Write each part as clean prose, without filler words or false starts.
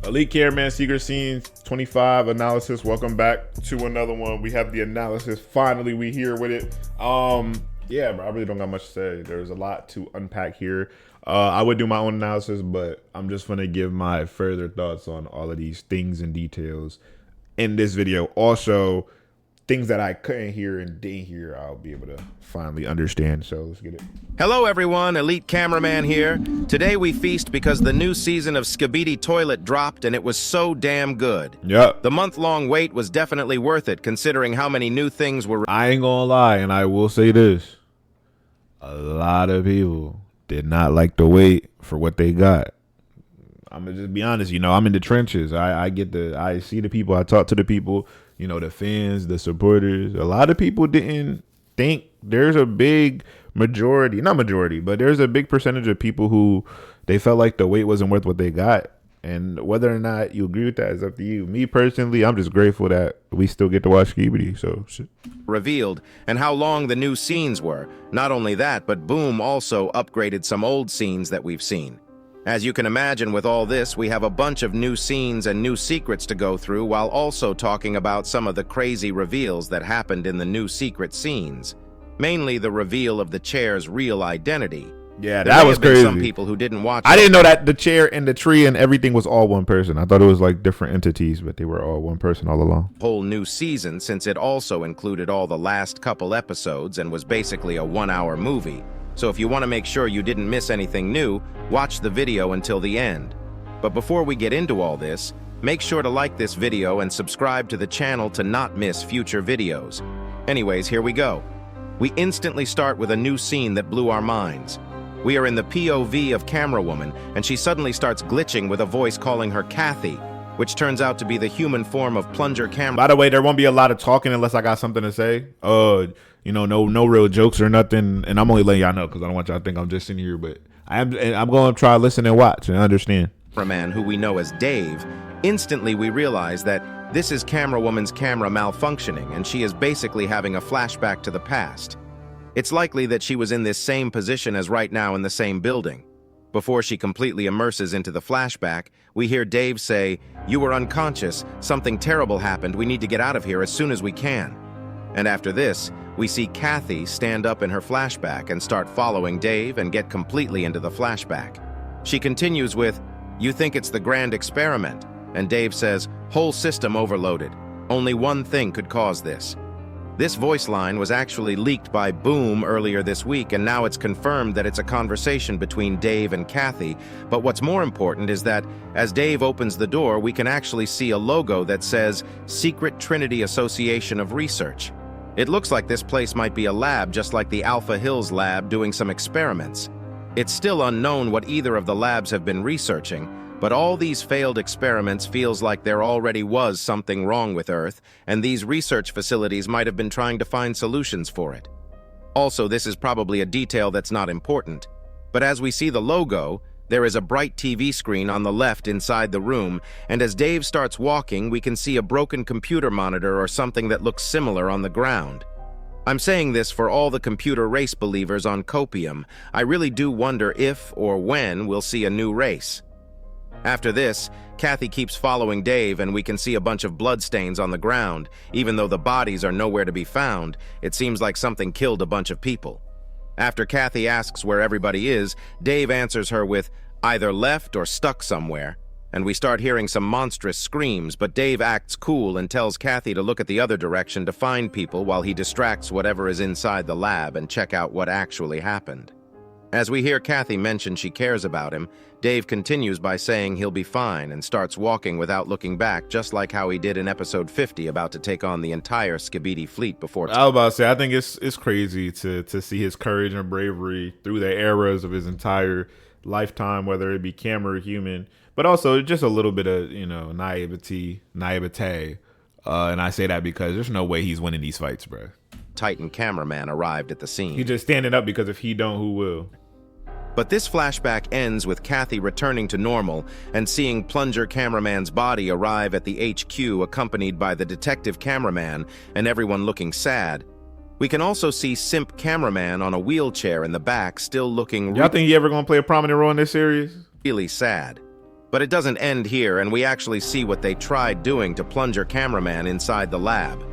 Elite Cameraman Secret Scenes 25 analysis. Welcome back to another one. We have the analysis. Finally, we here with it. Yeah, bro, I really don't got much to say. There's a lot to unpack here. I would do my own analysis, but I'm just gonna give my further thoughts on all of these things and details in this video. Also, things that I couldn't hear and didn't hear, I'll be able to finally understand. So let's get it. Hello everyone, Elite Cameraman here. Today we feast because the new season of Skibidi Toilet dropped and it was so damn good. Yep. The month-long wait was definitely worth it considering how many new things were. I ain't gonna lie, and I will say this. A lot of people did not like the wait for what they got. I'm gonna just be honest, I'm in the trenches. I see the people, I talk to the people, the fans, the supporters. A lot of people didn't think. There's a big majority, not majority, but there's a big percentage of people who they felt like the wait wasn't worth what they got. And whether or not you agree with that is up to you. Me personally, I'm just grateful that we still get to watch Skibidi. So shit. Revealed and how long the new scenes were. Not only that, but Boom also upgraded some old scenes that we've seen. As you can imagine, with all this, we have a bunch of new scenes and new secrets to go through while also talking about some of the crazy reveals that happened in the new secret scenes. Mainly the reveal of the chair's real identity. Yeah, that was crazy. Some people who didn't watch. I didn't know that the chair and the tree and everything was all one person. I thought it was like different entities, but they were all one person all along. Whole new season, since it also included all the last couple episodes and was basically a 1-hour movie. So if you want to make sure you didn't miss anything new, watch the video until the end. But before we get into all this, make sure to like this video and subscribe to the channel to not miss future videos. Anyways, here we go. We instantly start with a new scene that blew our minds. We are in the POV of CameraWoman, and she suddenly starts glitching with a voice calling her Kathy, which turns out to be the human form of Plunger Camera. By the way, there won't be a lot of talking unless I got something to say. No real jokes or nothing. And I'm only letting y'all know because I don't want y'all to think I'm just in here, but I'm going to try to listen and watch and understand. CameraMan, who we know as Dave, instantly we realize that this is CameraWoman's camera malfunctioning, and she is basically having a flashback to the past. It's likely that she was in this same position as right now in the same building. Before she completely immerses into the flashback, we hear Dave say, "You were unconscious, something terrible happened, we need to get out of here as soon as we can." And after this, we see Kathy stand up in her flashback and start following Dave and get completely into the flashback. She continues with, "You think it's the grand experiment?" And Dave says, "Whole system overloaded. Only one thing could cause this." This voice line was actually leaked by Boom earlier this week, and now it's confirmed that it's a conversation between Dave and Kathy. But what's more important is that as Dave opens the door, we can actually see a logo that says Secret Trinity Association of Research. It looks like this place might be a lab, just like the Alpha Hills lab doing some experiments. It's still unknown what either of the labs have been researching, but all these failed experiments feels like there already was something wrong with Earth, and these research facilities might have been trying to find solutions for it. Also, this is probably a detail that's not important, but as we see the logo, there is a bright TV screen on the left inside the room, and as Dave starts walking, we can see a broken computer monitor or something that looks similar on the ground. I'm saying this for all the computer race believers on Copium. I really do wonder if or when we'll see a new race. After this, Kathy keeps following Dave, and we can see a bunch of bloodstains on the ground. Even though the bodies are nowhere to be found, it seems like something killed a bunch of people. After Kathy asks where everybody is, Dave answers her with either left or stuck somewhere, and we start hearing some monstrous screams, but Dave acts cool and tells Kathy to look at the other direction to find people while he distracts whatever is inside the lab and check out what actually happened. As we hear Kathy mention she cares about him, Dave continues by saying he'll be fine and starts walking without looking back, just like how he did in episode 50, about to take on the entire Skibidi fleet before. I was about to say, I think it's crazy to see his courage and bravery through the eras of his entire lifetime, whether it be camera or human, but also just a little bit of naivete. And I say that because there's no way he's winning these fights, bro. Titan cameraman arrived at the scene. He's just standing up because if he don't, who will? But this flashback ends with Kathy returning to normal and seeing Plunger cameraman's body arrive at the HQ accompanied by the detective cameraman and everyone looking sad. We can also see simp cameraman on a wheelchair in the back still looking Y'all think he ever gonna play a prominent role in this series? really sad. But it doesn't end here, and we actually see what they tried doing to Plunger CameraMan inside the lab.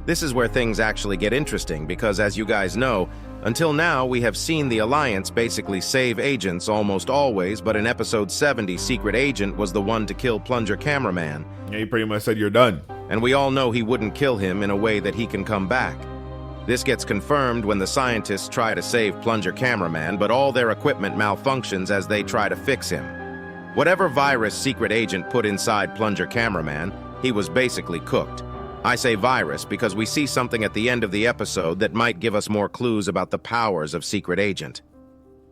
This is where things actually get interesting because, as you guys know, until now we have seen the Alliance basically save agents almost always, but in episode 70, Secret Agent was the one to kill Plunger CameraMan. Yeah, he pretty much said you're done. And we all know he wouldn't kill him in a way that he can come back. This gets confirmed when the scientists try to save Plunger CameraMan, but all their equipment malfunctions as they try to fix him. Whatever virus Secret Agent put inside Plunger CameraMan, he was basically cooked. I say virus because we see something at the end of the episode that might give us more clues about the powers of Secret Agent.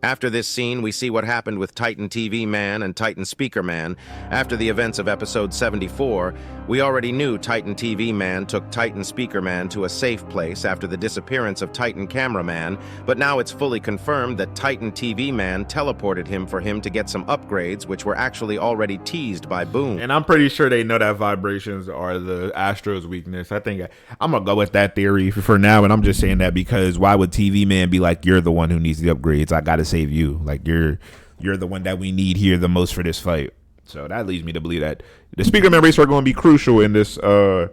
After this scene, we see what happened with Titan TV Man and Titan Speaker Man. After the events of episode 74, we already knew Titan TV Man took Titan Speaker Man to a safe place after the disappearance of Titan Cameraman, but now it's fully confirmed that Titan TV Man teleported him for him to get some upgrades, which were actually already teased by Boom. And I'm pretty sure they know that vibrations are the Astro's weakness. I think I'm going to go with that theory for now, and I'm just saying that because why would TV Man be like, you're the one who needs the upgrades, I got to save you, like you're the one that we need here the most for this fight. So that leads me to believe that the Speaker Man race are going to be crucial in this tug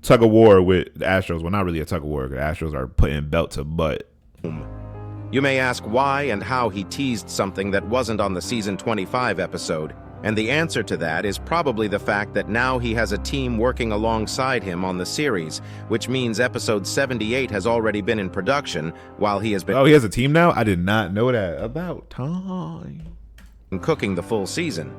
of war with the Astros. Well, not really a tug of war, because the Astros are putting belt to butt. You may ask why and how he teased something that wasn't on the season 25 episode, and the answer to that is probably the fact that now he has a team working alongside him on the series, which means episode 78 has already been in production while he has been— Oh, he has a team now? I did not know that. About time. Cooking the full season.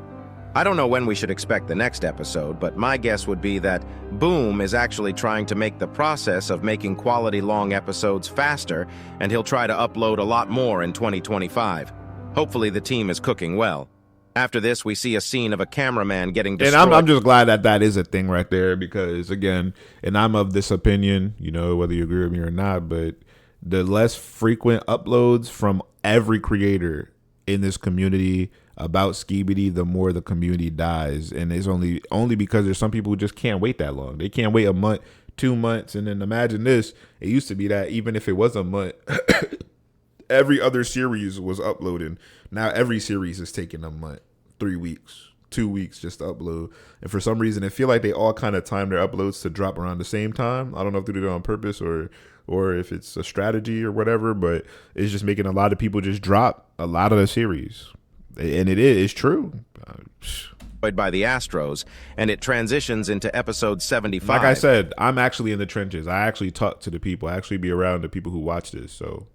I don't know when we should expect the next episode, but my guess would be that Boom is actually trying to make the process of making quality long episodes faster, and he'll try to upload a lot more in 2025. Hopefully the team is cooking well. After this, we see a scene of a cameraman getting destroyed. And I'm just glad that that is a thing right there because, again, and I'm of this opinion, you know, whether you agree with me or not, but the less frequent uploads from every creator in this community about Skibidi, the more the community dies. And it's only because there's some people who just can't wait that long. They can't wait a month, 2 months. And then imagine this. It used to be that even if it was a month, every other series was uploading. Now every series is taking a month, 3 weeks, 2 weeks just to upload. And for some reason, I feel like they all kind of time their uploads to drop around the same time. I don't know if they do it on purpose or if it's a strategy or whatever, but it's just making a lot of people just drop a lot of the series. And it's true. By the Astros, and it transitions into episode 75. Like I said, I'm actually in the trenches. I actually talk to the people. I actually be around the people who watch this, so...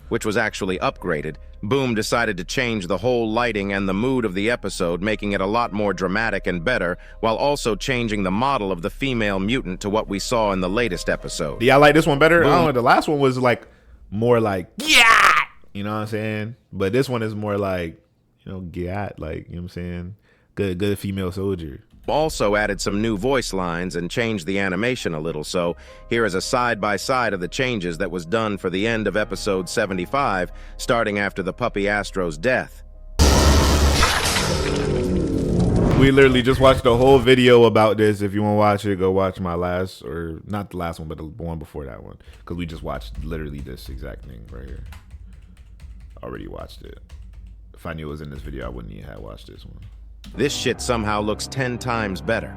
Which was actually upgraded. Boom decided to change the whole lighting and the mood of the episode, making it a lot more dramatic and better, while also changing the model of the female mutant to what we saw in the latest episode. Yeah, I like this one better. I don't know, the last one was like more like, yeah, you know what I'm saying? But this one is more like, you know, get, like, you know what I'm saying? Good female soldier. Also added some new voice lines and changed the animation a little, so here is a side-by-side of the changes that was done for the end of episode 75, starting after the puppy Astro's death. We literally just watched a whole video about this. If you want to watch it, go watch my last, or not the last one, but the one before that one, because we just watched literally this exact thing right here. Already watched it. If I knew it was in this video, I wouldn't even have watched this one. This shit somehow looks 10 times better.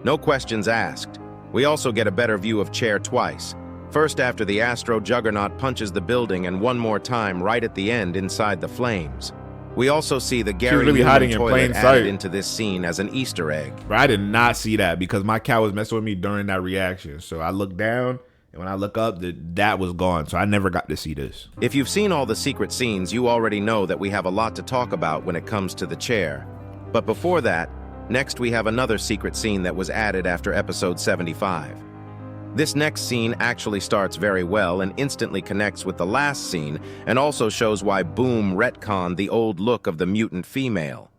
No questions asked. We also get a better view of Chair twice. First after the Astro Juggernaut punches the building, and one more time right at the end inside the flames. We also see the Gary really hiding in plain toilet sight added into this scene as an Easter egg. But I did not see that because my cat was messing with me during that reaction. So I looked down, and when I look up, that was gone. So I never got to see this. If you've seen all the secret scenes, you already know that we have a lot to talk about when it comes to the chair. But before that, next we have another secret scene that was added after episode 75. This next scene actually starts very well and instantly connects with the last scene, and also shows why Boom retconned the old look of the mutant female.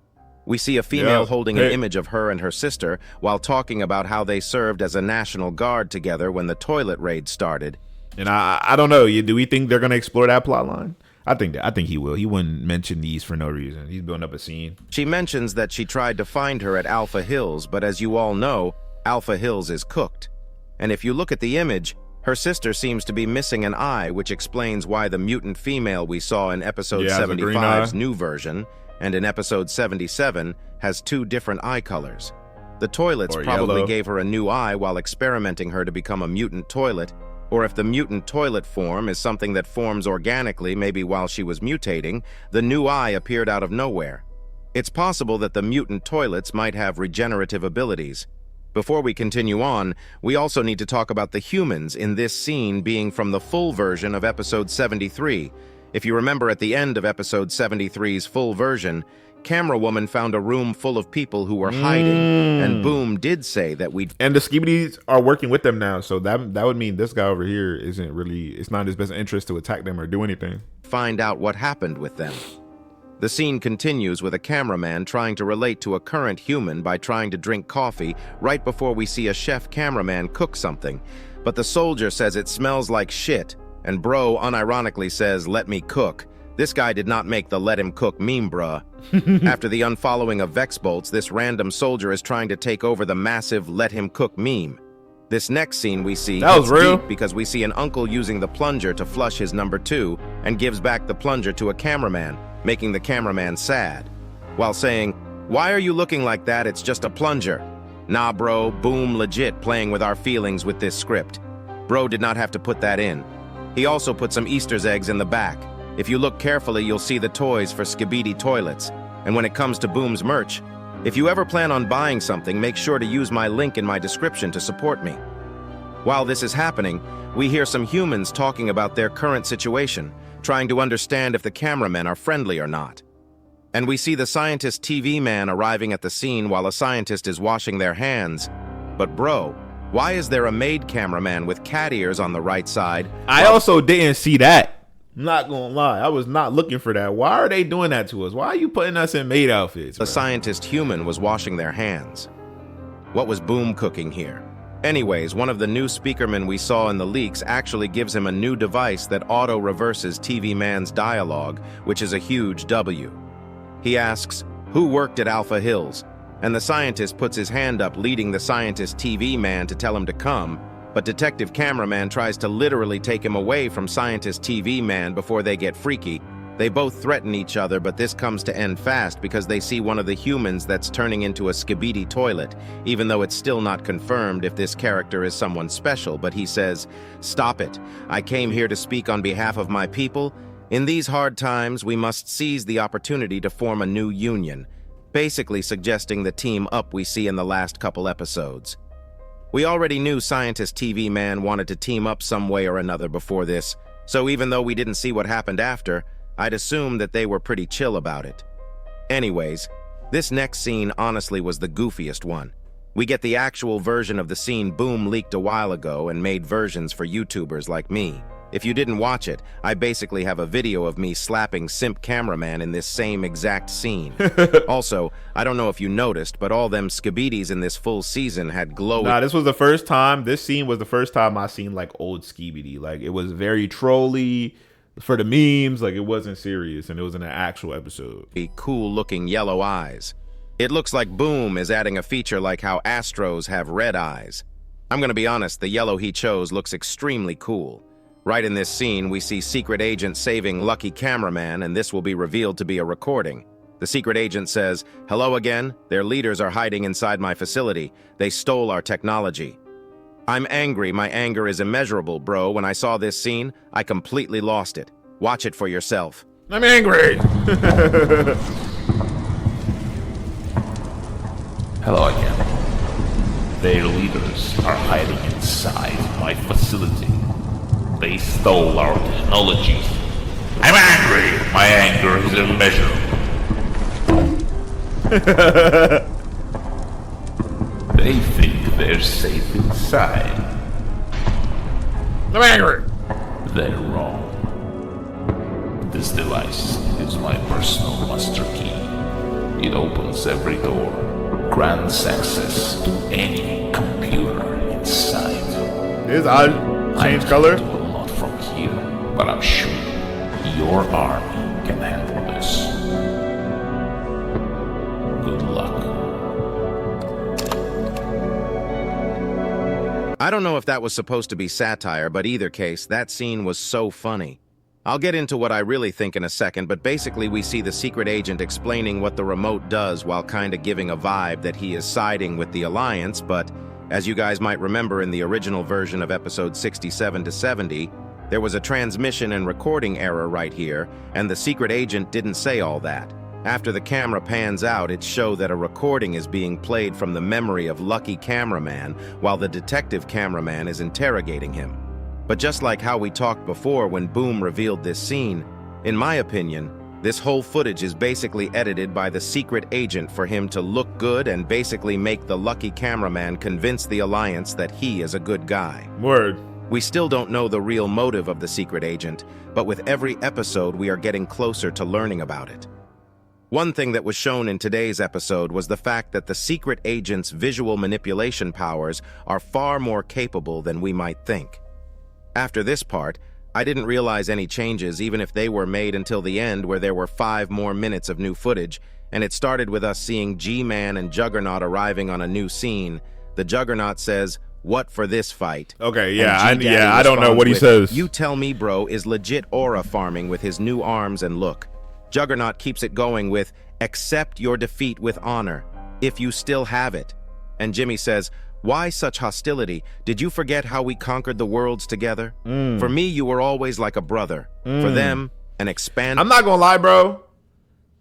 We see a female holding an image of her and her sister while talking about how they served as a National Guard together when the toilet raid started. And I don't know, do we think they're going to explore that plot line? I think he will. He wouldn't mention these for no reason. He's building up a scene. She mentions that she tried to find her at Alpha Hills, but as you all know, Alpha Hills is cooked. And if you look at the image, her sister seems to be missing an eye, which explains why the mutant female we saw in episode 75's new version and in episode 77 has 2 different eye colors. The toilets Or probably yellow. gave her a new eye while experimenting her to become a mutant toilet, or if the mutant toilet form is something that forms organically maybe while she was mutating, the new eye appeared out of nowhere. It's possible that the mutant toilets might have regenerative abilities. Before we continue on, we also need to talk about the humans in this scene being from the full version of episode 73. If you remember at the end of episode 73's full version, Camera Woman found a room full of people who were hiding, and Boom did say that we'd... And the Skibidis are working with them now, so that would mean this guy over here isn't really... It's not in his best interest to attack them or do anything. find out what happened with them. The scene continues with a cameraman trying to relate to a current human by trying to drink coffee right before we see a chef cameraman cook something. But the soldier says it smells like shit, and bro unironically says, "Let me cook." This guy did not make the "let him cook" meme, bruh. After the unfollowing of Vex bolts, this random soldier is trying to take over the massive "let him cook" meme. This next scene we see That was hits real. deep because we see an uncle using the plunger to flush his number 2 and gives back the plunger to a cameraman, making the cameraman sad, while saying, "Why are you looking like that? It's just a plunger." Nah, bro, Boom legit playing with our feelings with this script. Bro did not have to put that in. He also put some Easter eggs in the back. If you look carefully, you'll see the toys for Skibidi toilets. And when it comes to Boom's merch, if you ever plan on buying something, make sure to use my link in my description to support me. While this is happening, we hear some humans talking about their current situation, trying to understand if the cameramen are friendly or not. And we see the scientist TV man arriving at the scene while a scientist is washing their hands. But bro, why is there a maid cameraman with cat ears on the right side? I also didn't see that. I'm not gonna lie, I was not looking for that. Why are they doing that to us? Why are you putting us in maid outfits, The bro? scientist human was washing their hands. What was Boom cooking here? Anyways, one of the new speakermen we saw in the leaks actually gives him a new device that auto-reverses TV Man's dialogue, which is a huge W. He asks, "Who worked at Alpha Hills?" And the scientist puts his hand up, leading the scientist TV Man to tell him to come, but Detective Cameraman tries to literally take him away from Scientist TV Man before they get freaky. They both threaten each other, but this comes to end fast because they see one of the humans that's turning into a Skibidi toilet, even though it's still not confirmed if this character is someone special, but he says, "Stop it. I came here to speak on behalf of my people. In these hard times, we must seize the opportunity to form a new union," basically suggesting the team up we see in the last couple episodes. We already knew Scientist TV Man wanted to team up some way or another before this, so even though we didn't see what happened after, I'd assume that they were pretty chill about it. Anyways, this next scene honestly was the goofiest one. We get the actual version of the scene Boom leaked a while ago and made versions for YouTubers like me. If you didn't watch it, I basically have a video of me slapping Simp Cameraman in this same exact scene. Also, I don't know if you noticed, but all them Skibidis in this full season had glowing... Nah, this was the first time. This scene was the first time I seen like old Skibidi. Like it was very trolly for the memes. Like it wasn't serious, and it was in an actual episode. cool-looking yellow eyes. It looks like Boom is adding a feature like how Astros have red eyes. I'm gonna be honest, the yellow he chose looks extremely cool. Right in this scene, we see Secret Agent saving Lucky Cameraman, and this will be revealed to be a recording. The Secret Agent says, "Hello again. Their leaders are hiding inside my facility. They stole our technology." I'm angry. My anger is immeasurable, bro. When I saw this scene, I completely lost it. Watch it for yourself. I'm angry. Hello again. Their leaders are hiding inside my facility. They stole our technology. I'm angry. My anger is immeasurable. They think they're safe inside. I'm angry. They're wrong. This device is my personal master key. It opens every door, grants access to any computer inside. His eyes change color. I can't do a lot from here, but I'm sure your army can handle this. Good luck. I don't know if that was supposed to be satire, but either case, that scene was so funny. I'll get into what I really think in a second, but basically we see the secret agent explaining what the remote does while kind of giving a vibe that he is siding with the Alliance, but as you guys might remember in the original version of episode 67 to 70, there was a transmission and recording error right here, and the secret agent didn't say all that. After the camera pans out, it shows that a recording is being played from the memory of Lucky Cameraman while the detective cameraman is interrogating him. But just like how we talked before when Boom revealed this scene, in my opinion, this whole footage is basically edited by the secret agent for him to look good and basically make the Lucky Cameraman convince the Alliance that he is a good guy. Word. We still don't know the real motive of the secret agent, but with every episode we are getting closer to learning about it. One thing that was shown in today's episode was the fact that the secret agent's visual manipulation powers are far more capable than we might think. After this part, I didn't realize any changes even if they were made until the end where there were 5 more minutes of new footage, and it started with us seeing G-Man and Juggernaut arriving on a new scene. The Juggernaut says, "What for this fight?" Okay, yeah, I I don't know what he says. "You tell me, bro," is legit aura farming with his new arms and look. Juggernaut keeps it going with, "Accept your defeat with honor, if you still have it." And Jimmy says, "Why such hostility? Did you forget how we conquered the worlds together? For me, you were always like a brother. For them, an expanded..." I'm not gonna lie, bro.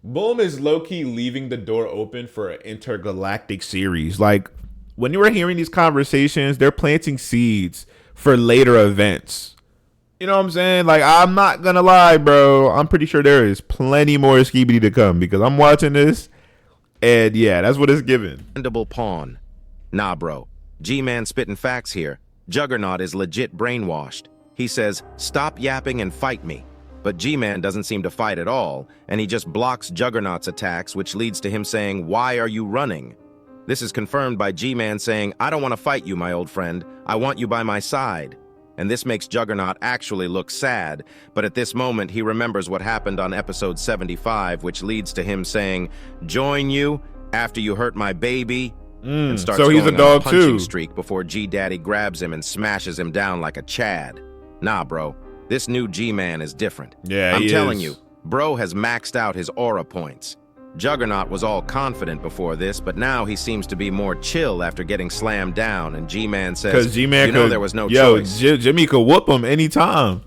Boom is low-key leaving the door open for an intergalactic series. Like, when you were hearing these conversations, they're planting seeds for later events. You know what I'm saying? Like, I'm not gonna lie, bro. I'm pretty sure there is plenty more Skibidi to come because I'm watching this, and yeah, that's what it's giving. Pawn. Nah, bro. G-Man spitting facts here. Juggernaut is legit brainwashed. He says, "Stop yapping and fight me." But G-Man doesn't seem to fight at all, and he just blocks Juggernaut's attacks, which leads to him saying, "Why are you running?" This is confirmed by G-Man saying, "I don't want to fight you, my old friend. I want you by my side." And this makes Juggernaut actually look sad, but at this moment he remembers what happened on episode 75, which leads to him saying, "Join you after you hurt my baby?" And starts so he's going a dog on a punching too. streak before G-Daddy grabs him and smashes him down like a Chad. Nah, bro. This new G-Man is different. Yeah, I'm he telling is. you, bro has maxed out his aura points. Juggernaut was all confident before this, but now he seems to be more chill after getting slammed down, and G-Man says, Because G-Man "You know there was no yo, choice. Jimmy could whoop him anytime.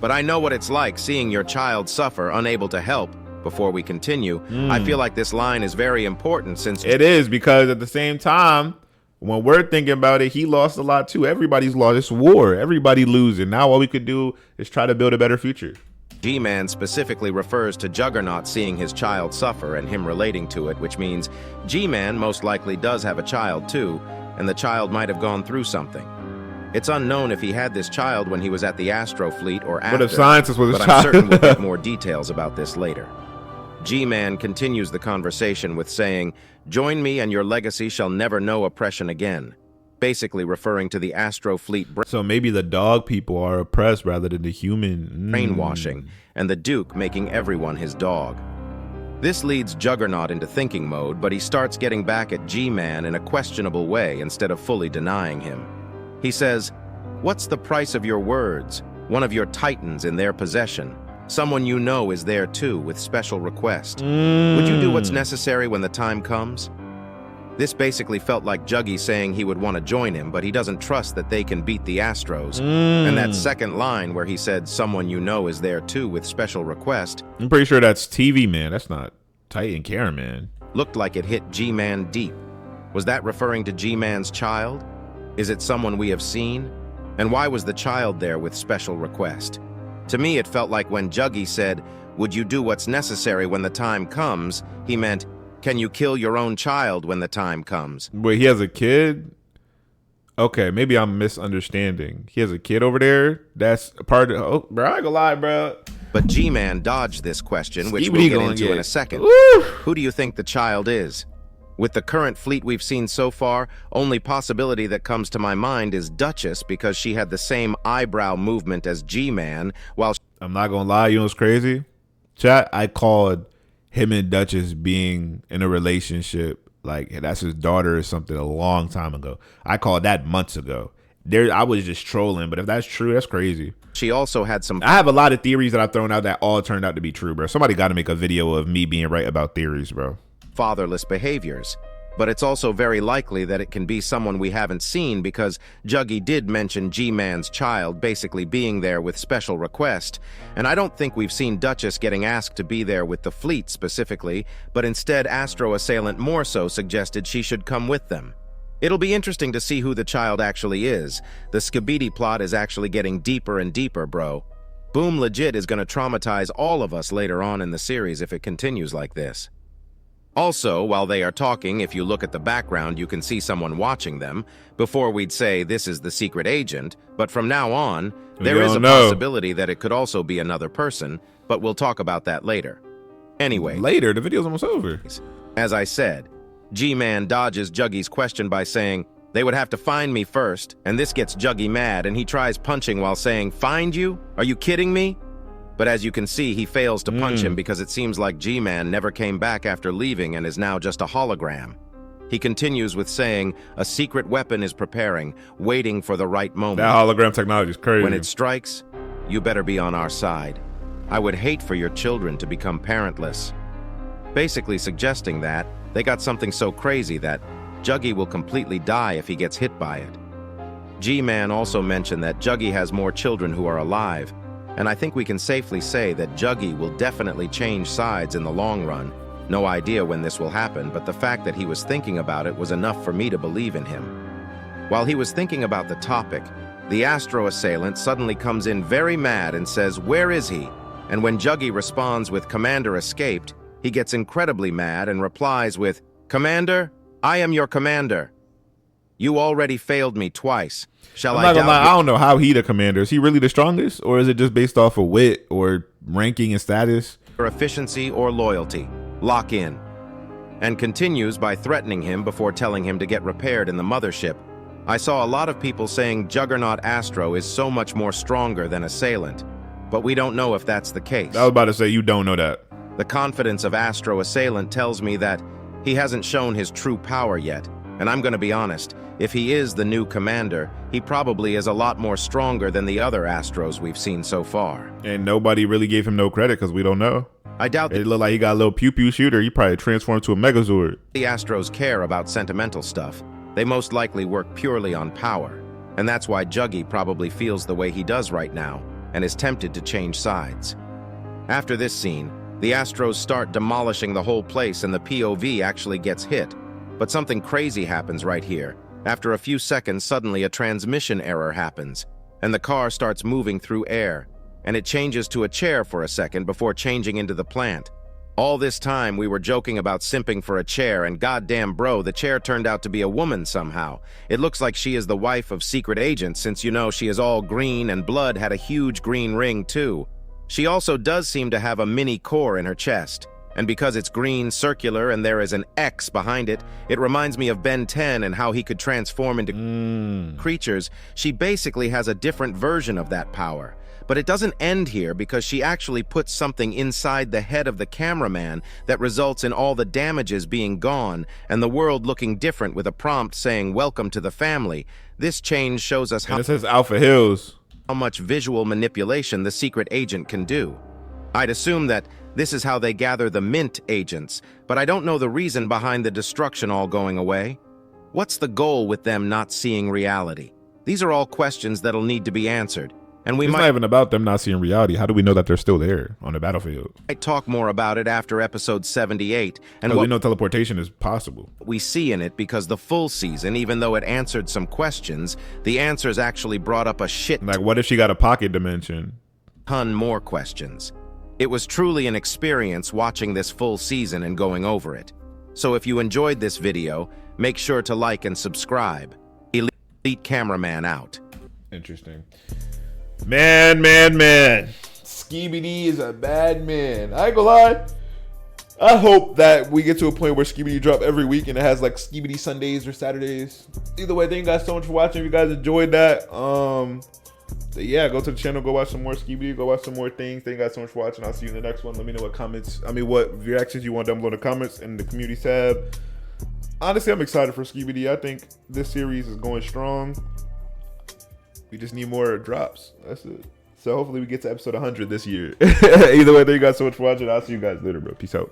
But I know what it's like seeing your child suffer, unable to help." Before we continue, I feel like this line is very important since It is, because at the same time, when we're thinking about it, he lost a lot too. Everybody's lost. It's war. Everybody losing. Now all we could do is try to build a better future. G-Man specifically refers to Juggernaut seeing his child suffer and him relating to it, which means G-Man most likely does have a child too, and the child might have gone through something. It's unknown if he had this child when he was at the Astro Fleet or after, What if scientists was a but I'm child? certain we'll get more details about this later. G-Man continues the conversation with saying, "Join me and your legacy shall never know oppression again," basically referring to the Astro Fleet So maybe the dog people are oppressed rather than the human. brainwashing, and the Duke making everyone his dog. This leads Juggernaut into thinking mode, but he starts getting back at G-Man in a questionable way instead of fully denying him. He says, "What's the price of your words? One of your titans in their possession. Someone you know is there too with special request. Would you do what's necessary when the time comes?" This basically felt like Juggy saying he would want to join him, but he doesn't trust that they can beat the Astros. And that second line where he said, "Someone you know is there too with special request," I'm pretty sure that's TV Man. That's not Titan CameraMan. looked like it hit G-Man deep. Was that referring to G-Man's child? Is it someone we have seen? And why was the child there with special request? To me, it felt like when Juggy said, "Would you do what's necessary when the time comes?" he meant, "Can you kill your own child when the time comes?" Wait, he has a kid? Okay, maybe I'm misunderstanding. He has a kid over there? That's a part of... Oh, bro, I ain't gonna lie, bro. But G-Man dodged this question, which Skibidi we'll get gonna into get- in a second. Woo! Who do you think the child is? With the current fleet we've seen so far, only possibility that comes to my mind is Duchess, because she had the same eyebrow movement as G-Man, while I'm not gonna lie, you know what's crazy? Chat, I called him and Duchess being in a relationship, like that's his daughter or something, a long time ago. I called that months ago. There, I was just trolling, but if that's true, that's crazy. She also had some... I have a lot of theories that I've thrown out that all turned out to be true, bro. Somebody got to make a video of me being right about theories, bro. fatherless behaviors. But it's also very likely that it can be someone we haven't seen because Juggy did mention G-Man's child basically being there with special request. And I don't think we've seen Duchess getting asked to be there with the fleet specifically, but instead Astro Assailant more so suggested she should come with them. It'll be interesting to see who the child actually is. The Skibidi plot is actually getting deeper and deeper, bro. Boom legit is going to traumatize all of us later on in the series if it continues like this. Also, while they are talking, if you look at the background, you can see someone watching them. Before we'd say this is the secret agent, but from now on, there is a possibility that it could also be another person, but we'll talk about that later. Anyway. Later? The video's almost over. As I said, G-Man dodges Juggy's question by saying, they would have to find me first, and this gets Juggy mad, and he tries punching while saying, find you? Are you kidding me? But as you can see, he fails to punch him because it seems like G-Man never came back after leaving and is now just a hologram. He continues with saying, a secret weapon is preparing, waiting for the right moment. That hologram technology is crazy. When it strikes, you better be on our side. I would hate for your children to become parentless. Basically suggesting that they got something so crazy that Juggy will completely die if he gets hit by it. G-Man also mentioned that Juggy has more children who are alive, and I think we can safely say that Juggy will definitely change sides in the long run. No idea when this will happen, but the fact that he was thinking about it was enough for me to believe in him. While he was thinking about the topic, the Astro Assailant suddenly comes in very mad and says, where is he? And when Juggy responds with, Commander escaped, he gets incredibly mad and replies with, Commander, I am your commander. You already failed me twice. Shall I doubt you? I don't know how he the commander. Is he really the strongest? Or is it just based off of wit or ranking and status? Or efficiency or loyalty. Lock in. And continues by threatening him before telling him to get repaired in the mothership. I saw a lot of people saying Juggernaut Astro is so much more stronger than Assailant. But we don't know if that's the case. I was about to say, you don't know that. The confidence of Astro Assailant tells me that he hasn't shown his true power yet. And I'm going to be honest, if he is the new commander, he probably is a lot more stronger than the other Astros we've seen so far. And nobody really gave him no credit because we don't know. I doubt it looked like he got a little pew-pew shooter. He probably transformed to a Megazord. The Astros care about sentimental stuff. They most likely work purely on power. And that's why Juggy probably feels the way he does right now and is tempted to change sides. After this scene, the Astros start demolishing the whole place and the POV actually gets hit. But something crazy happens right here. After a few seconds, suddenly a transmission error happens, and the car starts moving through air, and it changes to a chair for a second before changing into the plant. All this time, we were joking about simping for a chair, and goddamn bro, the chair turned out to be a woman somehow. It looks like she is the wife of Secret Agent, since you know she is all green and blood had a huge green ring too. She also does seem to have a mini core in her chest. And because it's green, circular, and there is an X behind it, it reminds me of Ben 10 and how he could transform into creatures. She basically has a different version of that power. But it doesn't end here because she actually puts something inside the head of the cameraman that results in all the damages being gone and the world looking different with a prompt saying, welcome to the family. This change shows us it says Alpha Hills. How much visual manipulation the secret agent can do. I'd assume that this is how they gather the mint agents, but I don't know the reason behind the destruction all going away. What's the goal with them not seeing reality? These are all questions that'll need to be answered. And it's not even about them not seeing reality. How do we know that they're still there on the battlefield? I talk more about it after episode 78. And we know teleportation is possible. We see in it because the full season, even though it answered some questions, the answers actually brought up a shit. Like, what if she got a pocket dimension? Ton more questions. It was truly an experience watching this full season and going over it. So if you enjoyed this video, make sure to like and subscribe. Elite Cameraman out. Interesting. Man. Skibidi is a bad man. I ain't gonna lie. I hope that we get to a point where Skibidi drop every week and it has like Skibidi Sundays or Saturdays. Either way, thank you guys so much for watching. If you guys enjoyed that, yeah, go to the channel, go watch some more Skibidi, go watch some more things. Thank you guys so much for watching. I'll see you in the next one. Let me know what reactions you want down below in the comments in the community tab. Honestly, I'm excited for Skibidi. I think this series is going strong. We just need more drops. That's it. So hopefully we get to episode 100 this year. Either way, thank you guys so much for watching. I'll see you guys later, bro. Peace out.